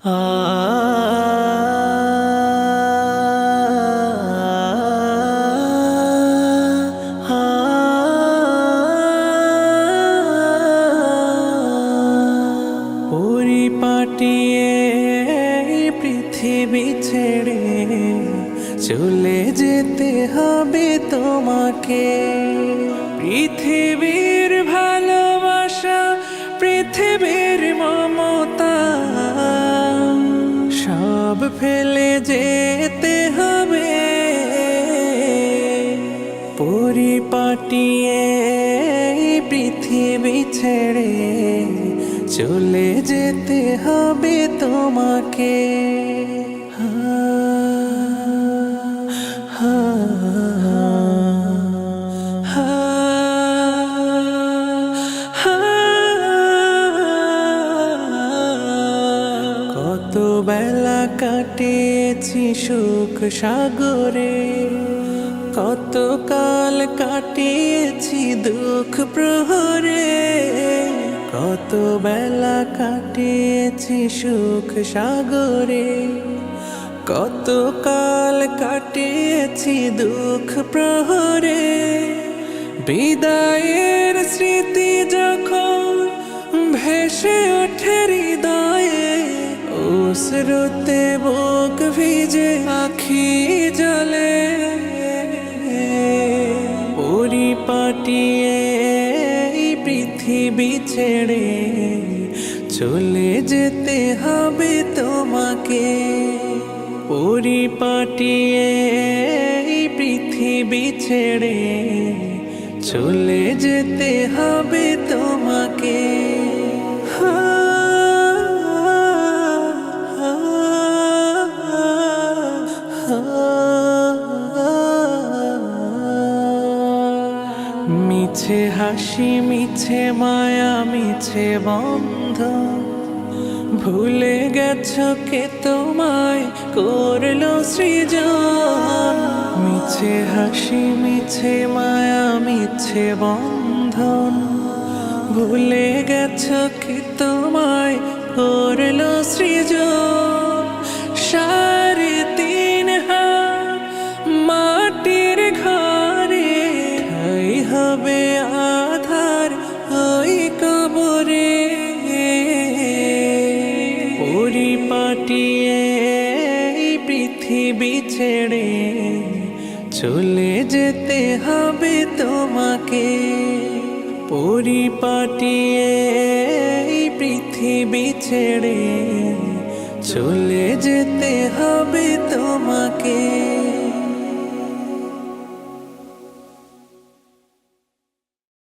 পরিপাটিয়ে পৃথিবী ছেড়ে চলে যেতে হবে তোমাকে। পৃথিবীর ভালোবাসা, পৃথিবীর মমতা সব ফেলে যেতে হবে। পরিপাটিয়ে পৃথিবী ছেড়ে চলে যেতে হবে তোমাকে। কত বেলা কাটিয়েছি সুখ সাগরে, কত কাল কাটিয়েছি দুঃখ প্রহরে। কত বেলা কাটিয়েছি সুখ সাগরে, কত কাল কাটিয়েছি দুঃখ প্রহরে। বিদায়ের স্মৃতি যখন ভেসে ওঠে হৃদয়ে, অশ্রুতে বুক ভিজে আখি জলে। পরিপাটিয়ে পৃথিবী ছেড়ে চলে যেতে হবে তোমাকে। পরিপাটিয়ে পৃথিবী ছেড়ে চলে যেতে হবে তোমাকে। মিছে হাসি, মিছে মায়া, মিছে বন্ধ, ভুলে গেছো কে তোমায় করলো সৃজন। মিছে হাসি, মিছে মায়া, মিছে বন্ধন, ভুলে গেছো কে তোমায় করলো সৃজন। 3.5 হাত মাটির ঘরে ঠাই হবে আধার ওই কবরে। পরিপাটিয়ে পৃথিবী ছেড়ে চলে যেতে হবে তোমাকে। পরিপাটিয়ে পৃথিবী ছেড়ে চলে যেতে হবে তোমাকে।